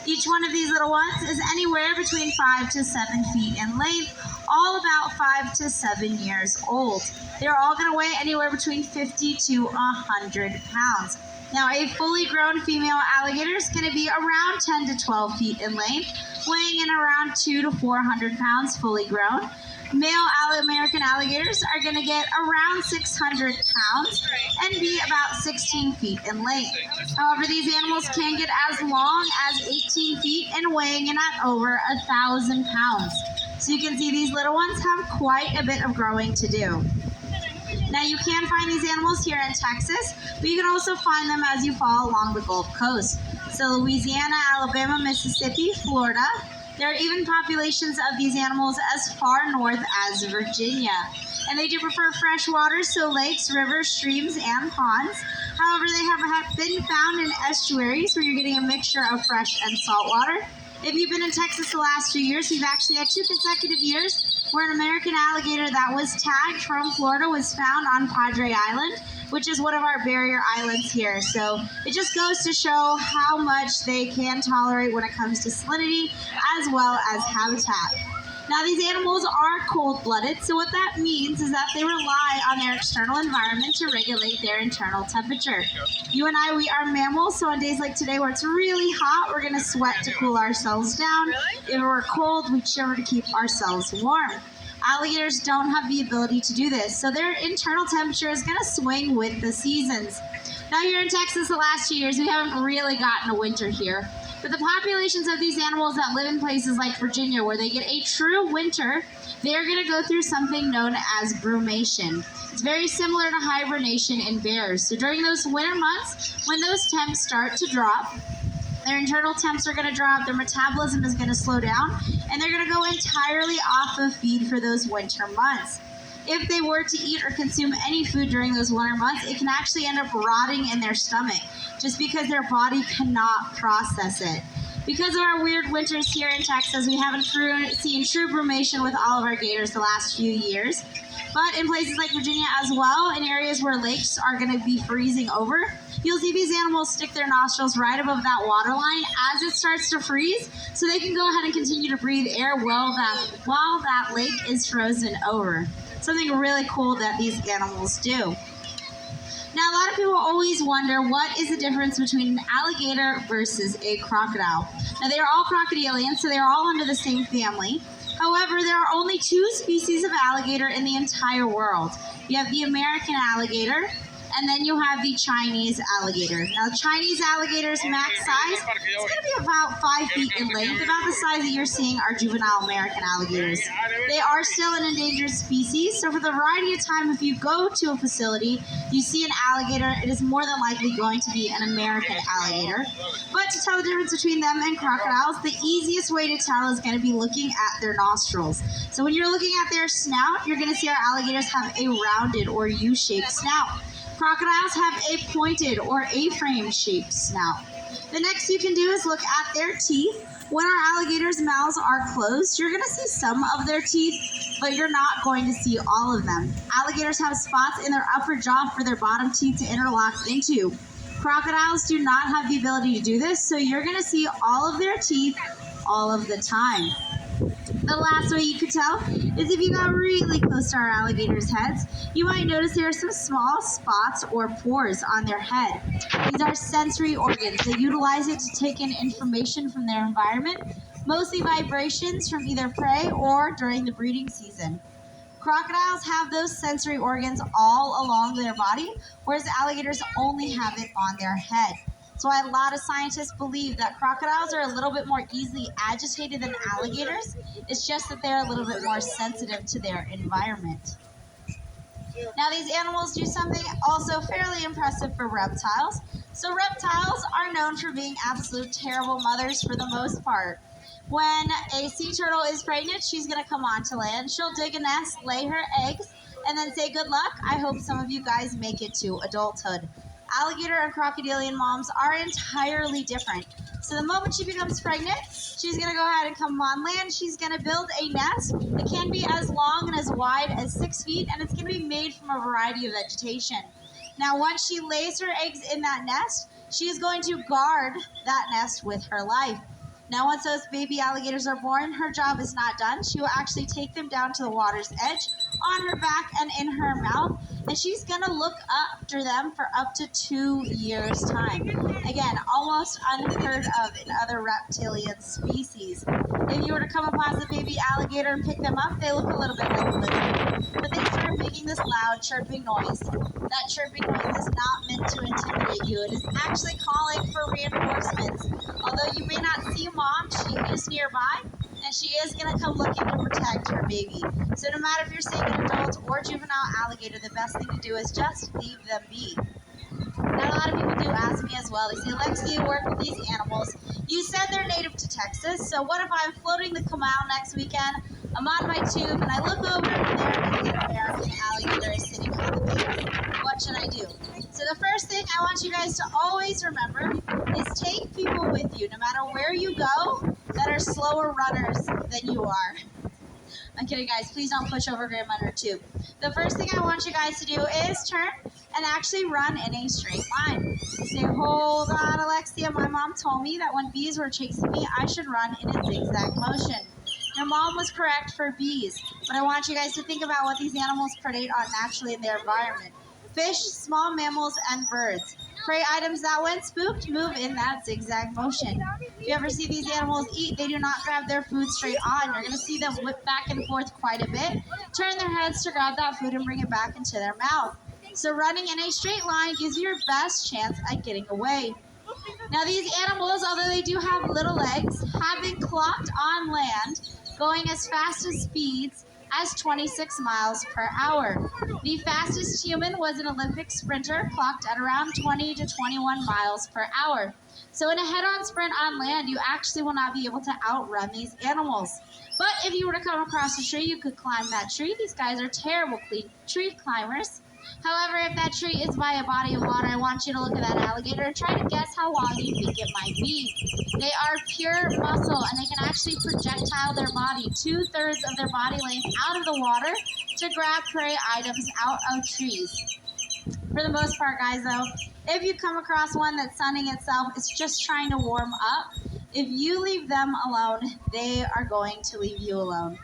Each one of these little ones is anywhere between 5 to 7 feet in length, all about 5 to 7 years old. They're all going to weigh anywhere between 50 to 100 pounds. Now, a fully grown female alligator is going to be around 10 to 12 feet in length, weighing in around 2 to 400 pounds fully grown. Male American alligators are going to get around 600 pounds and be about 16 feet in length. However, these animals can get as long as 18 feet and weighing in at over 1,000 pounds. So you can see these little ones have quite a bit of growing to do. Now, you can find these animals here in Texas, but you can also find them as you fall along the Gulf Coast. So Louisiana, Alabama, Mississippi, Florida. There are even populations of these animals as far north as Virginia. And they do prefer fresh water, so lakes, rivers, streams, and ponds. However, they have been found in estuaries where you're getting a mixture of fresh and salt water. If you've been in Texas the last few years, we've actually had 2 consecutive years where an American alligator that was tagged from Florida was found on Padre Island, which is one of our barrier islands here. So it just goes to show how much they can tolerate when it comes to salinity as well as habitat. Now, these animals are cold-blooded, so what that means is that they rely on their external environment to regulate their internal temperature. You and I, we are mammals, so on days like today where it's really hot, we're going to sweat to cool ourselves down. If we're cold, we shiver to keep ourselves warm. Alligators don't have the ability to do this, so their internal temperature is going to swing with the seasons. Now, here in Texas the last 2 years, we haven't really gotten a winter here. But the populations of these animals that live in places like Virginia where they get a true winter, they're going to go through something known as brumation. It's very similar to hibernation in bears. So during those winter months, when those temps start to drop, their internal temps are going to drop, their metabolism is going to slow down, and they're going to go entirely off of feed for those winter months. If they were to eat or consume any food during those winter months, it can actually end up rotting in their stomach just because their body cannot process it. Because of our weird winters here in Texas, we haven't seen true brumation with all of our gators the last few years. But in places like Virginia as well, in areas where lakes are going to be freezing over, you'll see these animals stick their nostrils right above that water line as it starts to freeze, so they can go ahead and continue to breathe air while that lake is frozen over. Something really cool that these animals do. Now, a lot of people always wonder what is the difference between an alligator versus a crocodile. Now, they are all crocodilians, so they are all under the same family. However, there are only 2 species of alligator in the entire world. You have the American alligator, and then you have the Chinese alligator. Now, Chinese alligator's max size is going to be about 5 feet in length, about the size that you're seeing our juvenile American alligators. They are still an endangered species, so for the variety of time, if you go to a facility, you see an alligator, it is more than likely going to be an American alligator. But to tell the difference between them and crocodiles, the easiest way to tell is going to be looking at their nostrils. So when you're looking at their snout, you're going to see our alligators have a rounded or U-shaped snout. Crocodiles have a pointed or A-frame shaped snout. The next you can do is look at their teeth. When our alligators' mouths are closed, you're going to see some of their teeth, but you're not going to see all of them. Alligators have spots in their upper jaw for their bottom teeth to interlock into. Crocodiles do not have the ability to do this, so you're going to see all of their teeth all of the time. The last way you could tell is if you got really close to our alligators' heads, you might notice there are some small spots or pores on their head. These are sensory organs. They utilize it to take in information from their environment, mostly vibrations from either prey or during the breeding season. Crocodiles have those sensory organs all along their body, whereas alligators only have it on their head. That's why a lot of scientists believe that crocodiles are a little bit more easily agitated than alligators. It's just that they're a little bit more sensitive to their environment. Now, these animals do something also fairly impressive for reptiles. So reptiles are known for being absolute terrible mothers for the most part. When a sea turtle is pregnant, she's going to come onto land. She'll dig a nest, lay her eggs, and then say, good luck. I hope some of you guys make it to adulthood. Alligator and crocodilian moms are entirely different. So the moment she becomes pregnant, she's going to go ahead and come on land. She's going to build a nest that can be as long and as wide as 6 feet, and it's going to be made from a variety of vegetation. Now, once she lays her eggs in that nest, she is going to guard that nest with her life. Now, once those baby alligators are born, her job is not done. She will actually take them down to the water's edge on her back and in her mouth, and she's gonna look after them for up to 2 years' time. Again, almost unheard of in other reptilian species. If you were to come across a baby alligator and pick them up, they look a little bit like a lizard, but they start making this loud chirping noise. That chirping noise is not meant to intimidate you. It is actually calling for reinforcements. Although you may not see mom, she is nearby, and she is going to come looking to protect her baby. So no matter if you're seeing an adult or juvenile alligator, the best thing to do is just leave them be. Now, a lot of people do ask me as well. They say, Lexi, you work with these animals. You said they're native to Texas, so what if I'm floating the canal next weekend, I'm on my tube, and I look over and there is an American alligator sitting on the bank? What should I do? So the first thing I want you guys to always remember is take people with you, no matter where you go, that are slower runners than you are. I'm kidding, guys. Please don't push over grandma in her tube. The first thing I want you guys to do is turn and actually run in a straight line. Say, hold on, Alexia. My mom told me that when bees were chasing me, I should run in a zigzag motion. Your mom was correct for bees, but I want you guys to think about what these animals predate on naturally in their environment. Fish, small mammals, and birds. Prey items that when spooked move in that zigzag motion. If you ever see these animals eat, they do not grab their food straight on. You're going to see them whip back and forth quite a bit, turn their heads to grab that food and bring it back into their mouth. So running in a straight line gives you your best chance at getting away. Now these animals, although they do have little legs, have been clocked on land going as fast as speeds as 26 miles per hour. The fastest human was an Olympic sprinter clocked at around 20 to 21 miles per hour. So in a head-on sprint on land, you actually will not be able to outrun these animals. But if you were to come across a tree, you could climb that tree. These guys are terrible tree climbers. However, if that tree is by a body of water, I want you to look at that alligator and try to guess how long you think it might be. They are pure muscle, and they can actually projectile their body 2/3 of their body length out of the water to grab prey items out of trees. For the most part, guys, though, if you come across one that's sunning itself, it's just trying to warm up. If you leave them alone, they are going to leave you alone.